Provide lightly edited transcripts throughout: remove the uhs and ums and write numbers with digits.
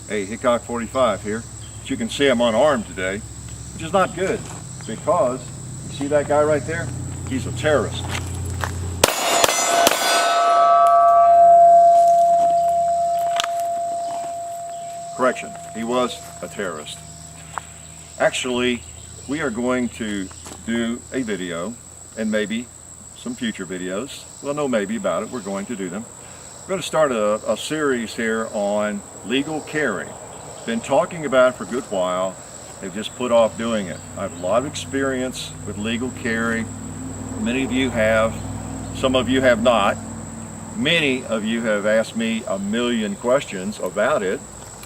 Hey, Hickok 45 here. As you can see, I'm unarmed today, which is not good because you see that guy right there? He's a terrorist. Correction, he was a terrorist. Actually, we are going to do a video and maybe some future videos. Well, no maybe about it, we're going to do them. We're going to start a series here on legal carry. Been talking about it for a good while. They've just put off doing it. I have a lot of experience with legal carry. Many of you have, some of you have not. Many of you have asked me a million questions about it.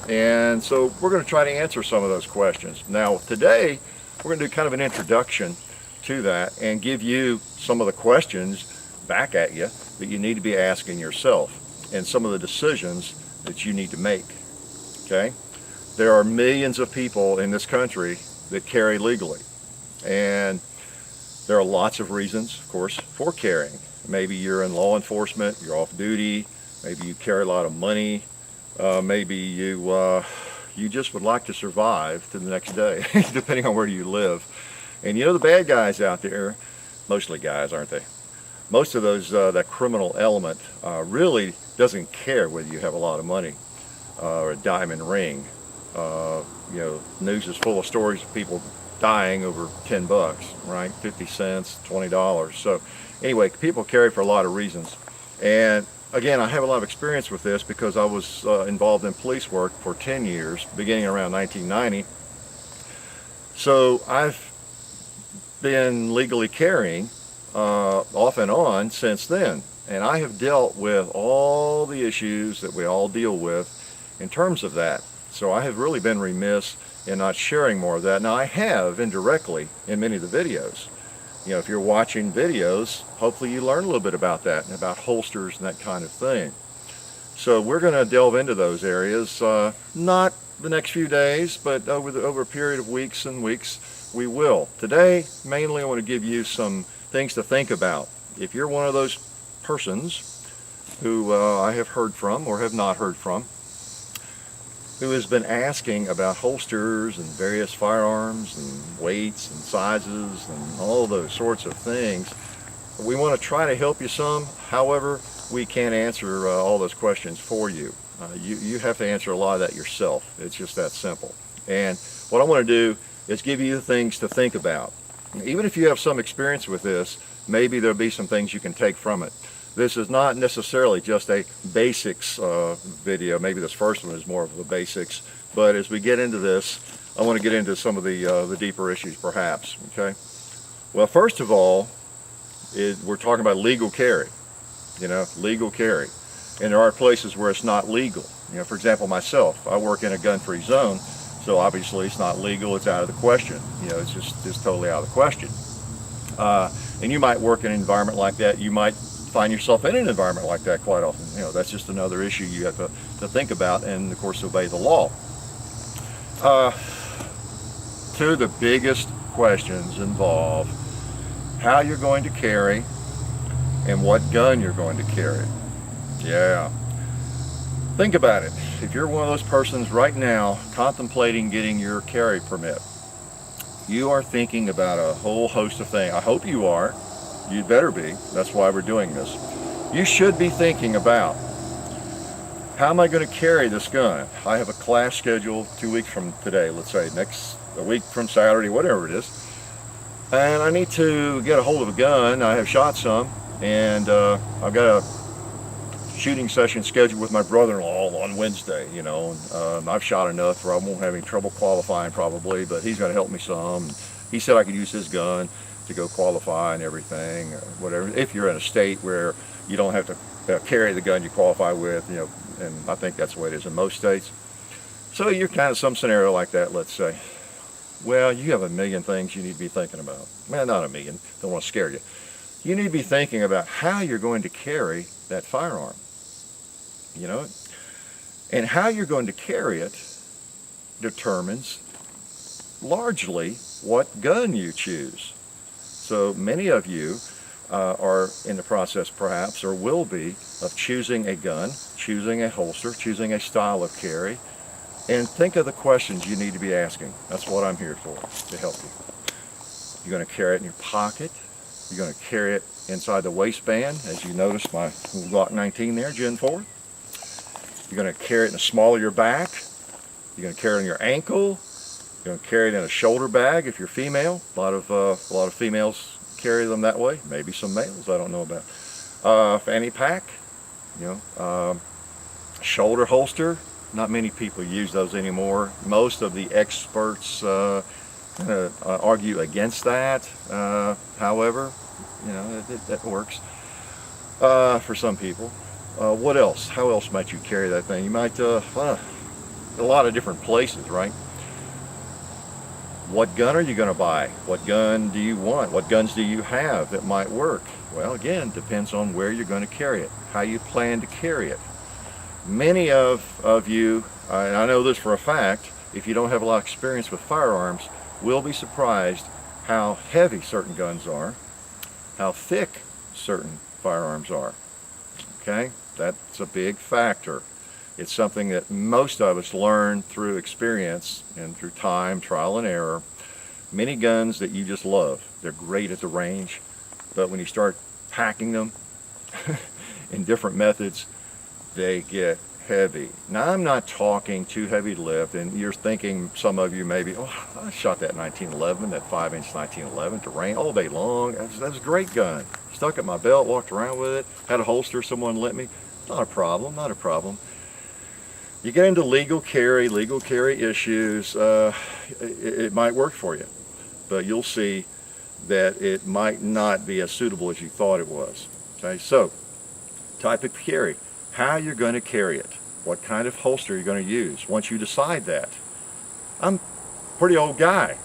And so we're going to try to answer some of those questions. Now today, we're going to do kind of an introduction to that and give you some of the questions back at you that you need to be asking yourself and some of the decisions that you need to make, okay? There are millions of people in this country that carry legally, and there are lots of reasons, of course, for carrying. Maybe you're in law enforcement, you're off duty, maybe you carry a lot of money, maybe you just would like to survive to the next day, depending on where you live. And you know the bad guys out there, mostly guys, aren't they? Most of those, that criminal element really doesn't care whether you have a lot of money or a diamond ring. You know, news is full of stories of people dying over 10 bucks, right? 50 cents, $20. So anyway, people carry for a lot of reasons. And again, I have a lot of experience with this because I was involved in police work for 10 years, beginning around 1990. So I've been legally carrying off and on since then, and I have dealt with all the issues that we all deal with in terms of that. So I have really been remiss in not sharing more of that. Now I have indirectly in many of the videos. You know, if you're watching videos, hopefully you learn a little bit about that and about holsters and that kind of thing. So we're going to delve into those areas, not the next few days, but over a period of weeks and weeks we will. Today, mainly I want to give you some things to think about. If you're one of those persons who I have heard from or have not heard from, who has been asking about holsters and various firearms and weights and sizes and all those sorts of things, we want to try to help you some. However, we can't answer all those questions for you. You have to answer a lot of that yourself. It's just that simple. And what I want to do is give you things to think about. Even if you have some experience with this, maybe there'll be some things you can take from it. This is not necessarily just a basics video. Maybe this first one is more of the basics. But as we get into this, I want to get into some of the deeper issues perhaps, okay? Well, first of all, we're talking about legal carry, you know, legal carry. And there are places where it's not legal. You know, for example, myself, I work in a gun-free zone, so obviously it's not legal, it's out of the question. You know, it's just totally out of the question. And you might work in an environment like that, you might find yourself in an environment like that quite often. You know, that's just another issue you have to think about and of course obey the law. Two of the biggest questions involve how you're going to carry and what gun you're going to carry. Yeah. Think about it. If you're one of those persons right now contemplating getting your carry permit, you are thinking about a whole host of things. I hope you are. You'd better be. That's why we're doing this. You should be thinking about, how am I going to carry this gun? I have a class scheduled 2 weeks from today, let's say, a week from Saturday, whatever it is. And I need to get a hold of a gun. I have shot some, and I've got a shooting session scheduled with my brother-in-law on Wednesday, you know. I've shot enough where I won't have any trouble qualifying probably, but he's going to help me some. He said I could use his gun to go qualify and everything, or whatever. If you're in a state where you don't have to carry the gun you qualify with, you know, and I think that's the way it is in most states. So you're kind of some scenario like that, let's say. Well, you have a million things you need to be thinking about. Well, not a million, don't want to scare you. You need to be thinking about how you're going to carry that firearm. You know, and how you're going to carry it determines largely what gun you choose. So many of you are in the process perhaps, or will be, of choosing a gun, choosing a holster, choosing a style of carry. and think of the questions you need to be asking. That's what I'm here for, to help you. You're going to carry it in your pocket. You're going to carry it inside the waistband, as you notice my Glock 19 there, Gen 4. You're going to carry it in the small of your back. You're going to carry it on your ankle. You're going to carry it in a shoulder bag if you're female. A lot of females carry them that way. Maybe some males, I don't know about. Fanny pack, shoulder holster. Not many people use those anymore. Most of the experts argue against that. However, that works for some people. What else? How else might you carry that thing? You might, a lot of different places, right? What gun are you going to buy? What gun do you want? What guns do you have that might work? Well, again, depends on where you're going to carry it, how you plan to carry it. Many of you, and I know this for a fact, if you don't have a lot of experience with firearms, will be surprised how heavy certain guns are, how thick certain firearms are. Okay, that's a big factor. It's something that most of us learn through experience and through time, trial and error. Many guns that you just love, they're great at the range, but when you start packing them in different methods, they get heavy. Now, I'm not talking too heavy to lift, and you're thinking, some of you maybe, oh, I shot that 1911, that 5-inch 1911 to range all day long. That was a great gun. Stuck at my belt, walked around with it, had a holster someone lent me. Not a problem, not a problem. You get into legal carry issues, it might work for you, but you'll see that it might not be as suitable as you thought it was. Okay, so type of carry, how you're going to carry it, what kind of holster you're going to use. Once you decide that, I'm a pretty old guy,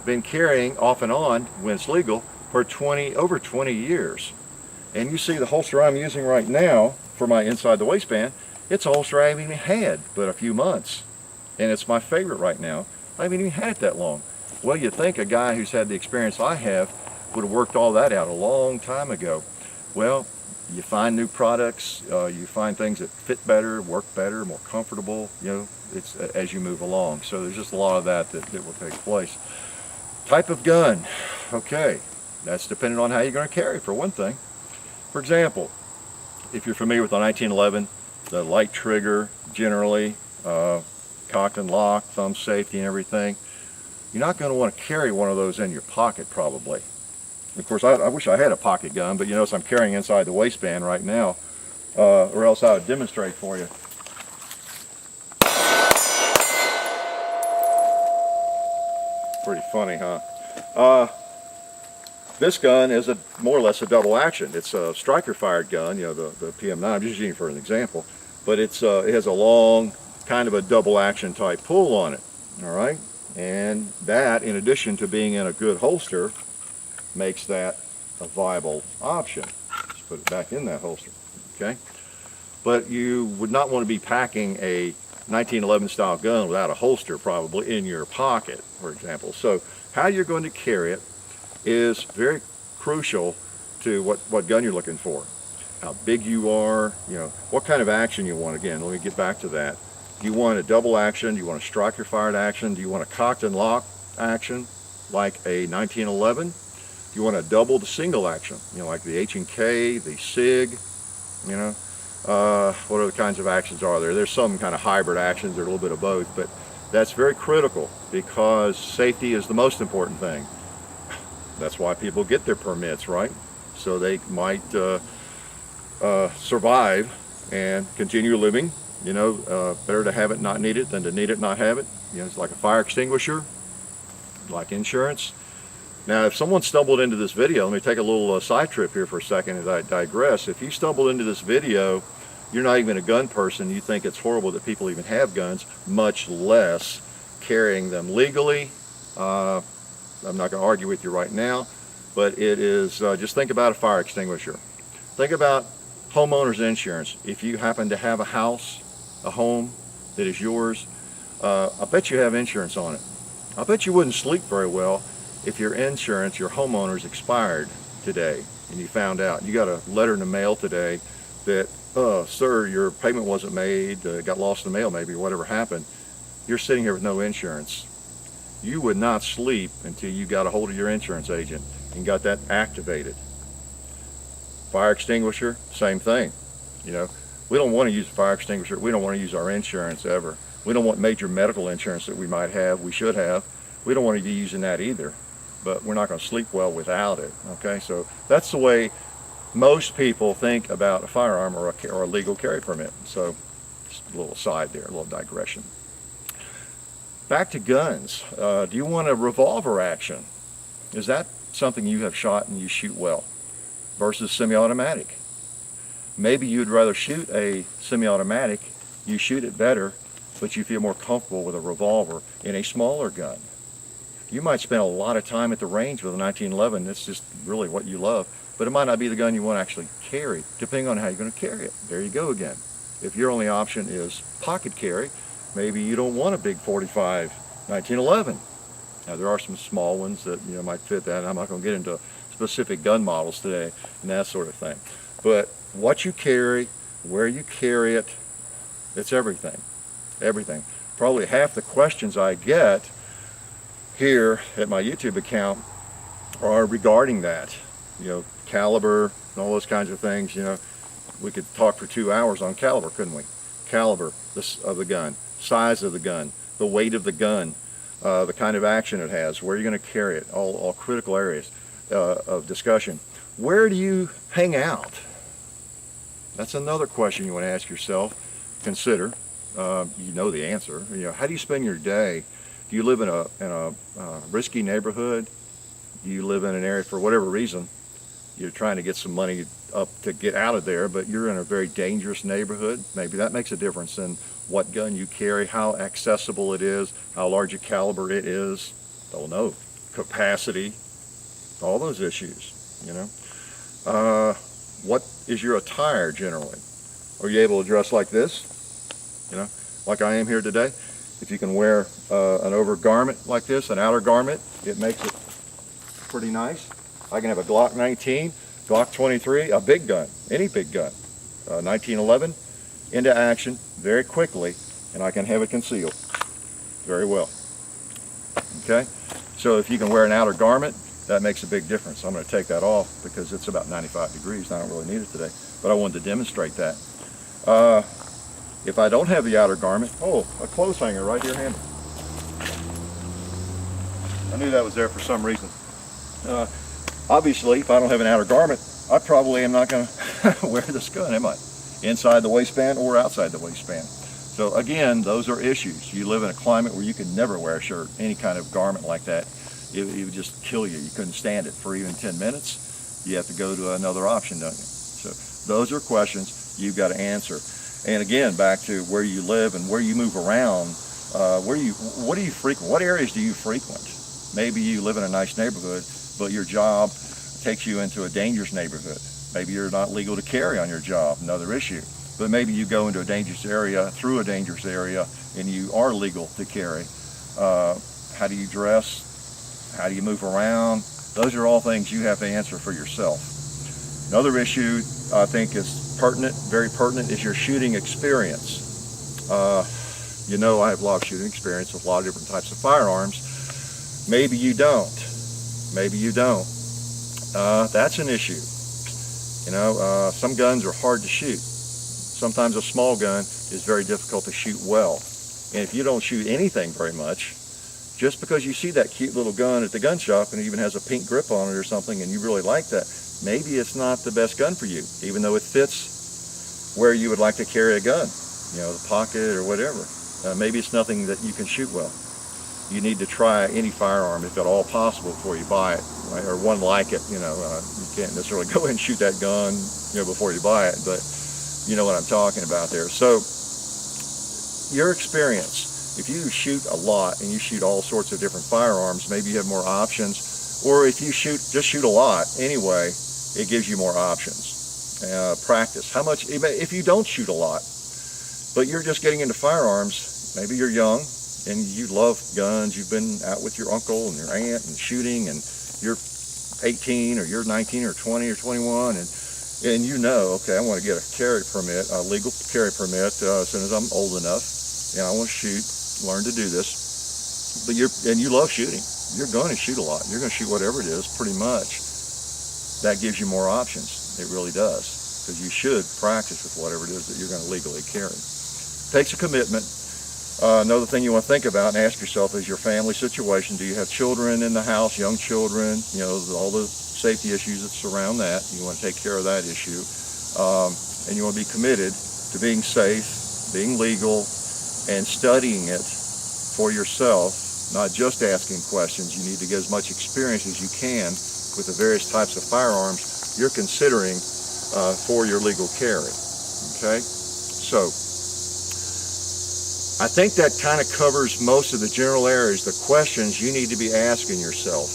been carrying off and on when it's legal for over 20 years, and you see the holster I'm using right now for my inside the waistband. It's a holster I haven't even had but a few months, and it's my favorite right now. I haven't even had it that long. Well, you'd think a guy who's had the experience I have would have worked all that out a long time ago. Well, you find new products, you find things that fit better, work better, more comfortable, it's as you move along. So there's just a lot of that will take place. Type of gun, okay, that's dependent on how you're going to carry, for one thing. For example, if you're familiar with the 1911, the light trigger, generally, cocked and locked, thumb safety and everything, you're not going to want to carry one of those in your pocket probably. Of course, I wish I had a pocket gun, but you notice I'm carrying inside the waistband right now, or else I would demonstrate for you. Pretty funny, huh? This gun is more or less a double action. It's a striker fired gun, the PM9. I'm just using it for an example, but it has a long, kind of a double action type pull on it. All right, and that, in addition to being in a good holster, makes that a viable option. Just put it back in that holster. Okay, but you would not want to be packing a 1911 style gun without a holster probably in your pocket, for example. So how you're going to carry it is very crucial to what gun you're looking for. How big you are, what kind of action you want. Again, let me get back to that. Do you want a double action? Do you want a striker fired action? Do you want a cocked and locked action like a 1911? Do you want to double the single action, like the H&K, the SIG, what other kinds of actions are there? There's some kind of hybrid actions, or a little bit of both, but that's very critical because safety is the most important thing. That's why people get their permits, right? So they might survive and continue living. Better to have it, not need it, than to need it, not have it. It's like a fire extinguisher, like insurance. Now, if someone stumbled into this video, let me take a little side trip here for a second as I digress. If you stumbled into this video, you're not even a gun person, you think it's horrible that people even have guns, much less carrying them legally. I'm not going to argue with you right now, but it is, just think about a fire extinguisher. Think about homeowners insurance. If you happen to have a house, a home that is yours, I bet you have insurance on it. I bet you wouldn't sleep very well if your insurance, your homeowner's expired today, and you found out. You got a letter in the mail today that, sir, your payment wasn't made, got lost in the mail maybe, whatever happened. you're sitting here with no insurance. You would not sleep until you got a hold of your insurance agent and got that activated. Fire extinguisher, same thing. You know, we don't want to use a fire extinguisher. We don't want to use our insurance ever. We don't want major medical insurance that we might have, we should have. We don't want to be using that either, but we're not going to sleep well without it, okay? So that's the way most people think about a firearm or a legal carry permit. So just a little aside there, a little digression. Back to guns. Do you want a revolver action? Is that something you have shot and you shoot well versus semi-automatic? Maybe you'd rather shoot a semi-automatic, you shoot it better, but you feel more comfortable with a revolver in a smaller gun. You might spend a lot of time at the range with a 1911. That's just really what you love, but it might not be the gun you want to actually carry, depending on how you're going to carry it. There you go again. If your only option is pocket carry, maybe you don't want a big 45 1911. Now there are some small ones that might fit that. I'm not going to get into specific gun models today and that sort of thing. But what you carry, where you carry it, it's everything. Everything. Probably half the questions I get here at my YouTube account are regarding that. Caliber and all those kinds of things. We could talk for 2 hours on caliber, couldn't we? Caliber of the gun, size of the gun, the weight of the gun, the kind of action it has, where you're going to carry it, all critical areas of discussion. Where do you hang out? That's another question you want to ask yourself. Consider. You know the answer. How do you spend your day? Do you live in a risky neighborhood? Do you live in an area for whatever reason? You're trying to get some money up to get out of there, but you're in a very dangerous neighborhood. Maybe that makes a difference in what gun you carry, how accessible it is, how large a caliber it is. Don't know. Capacity, all those issues. What is your attire generally? Are you able to dress like this? Like I am here today. If you can wear an overgarment like this, an outer garment, it makes it pretty nice. I can have a Glock 19, Glock 23, a big gun, any big gun, 1911, into action very quickly, and I can have it concealed very well. Okay, so if you can wear an outer garment, that makes a big difference. I'm going to take that off because it's about 95 degrees. I don't really need it today, but I wanted to demonstrate that. If I don't have the outer garment, a clothes hanger right here handy. I knew that was there for some reason. Obviously, if I don't have an outer garment, I probably am not going to wear this gun, am I? Inside the waistband or outside the waistband. So again, those are issues. You live in a climate where you can never wear a shirt, any kind of garment like that. It would just kill you. You couldn't stand it for even 10 minutes. You have to go to another option, don't you? So those are questions you've got to answer. And again, back to where you live and where you move around. What do you frequent? What areas do you frequent? Maybe you live in a nice neighborhood, but your job takes you into a dangerous neighborhood. Maybe you're not legal to carry on your job, another issue. But maybe you go into a dangerous area, through a dangerous area, and you are legal to carry. How do you dress? How do you move around? Those are all things you have to answer for yourself. Another issue I think is pertinent, very pertinent, is your shooting experience. I have a lot of shooting experience with a lot of different types of firearms. Maybe you don't. Maybe you don't. That's an issue. Some guns are hard to shoot. Sometimes a small gun is very difficult to shoot well. And if you don't shoot anything very much, just because you see that cute little gun at the gun shop and it even has a pink grip on it or something and you really like that, maybe it's not the best gun for you, even though it fits where you would like to carry a gun, the pocket or whatever. Maybe it's nothing that you can shoot well. You need to try any firearm, if at all possible, before you buy it, right? Or one like it. You can't necessarily go and shoot that gun, before you buy it, but you know what I'm talking about there. So, your experience, if you shoot a lot and you shoot all sorts of different firearms, maybe you have more options. Or if you just shoot a lot anyway, it gives you more options. Practice. How much, if you don't shoot a lot, but you're just getting into firearms, maybe you're young and you love guns, you've been out with your uncle and your aunt and shooting, and you're 18 or you're 19 or 20 or 21, and okay, I want to get a carry permit, a legal carry permit, as soon as I'm old enough, and I want to shoot. learn to do this. But you love shooting. You're going to shoot a lot. You're going to shoot whatever it is, pretty much. That gives you more options. It really does, because you should practice with whatever it is that you're going to legally carry. Takes a commitment. Another thing you want to think about and ask yourself is your family situation. Do you have children in the house, young children? You know, all the safety issues that surround that. You want to take care of that issue. And you want to be committed to being safe, being legal, and studying it for yourself, not just asking questions. You need to get as much experience as you can with the various types of firearms you're considering for your legal carry. Okay? So, I think that kind of covers most of the general areas, the questions you need to be asking yourself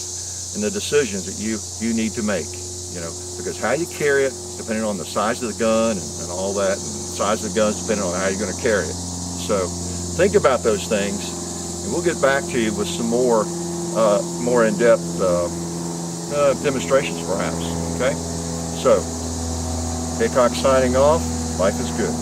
and the decisions that you need to make, you know, because how you carry it, depending on the size of the gun and all that, and the size of the guns depending on how you're going to carry it. So think about those things, and we'll get back to you with some more in-depth demonstrations perhaps, okay? So, Haycock signing off. Life is good.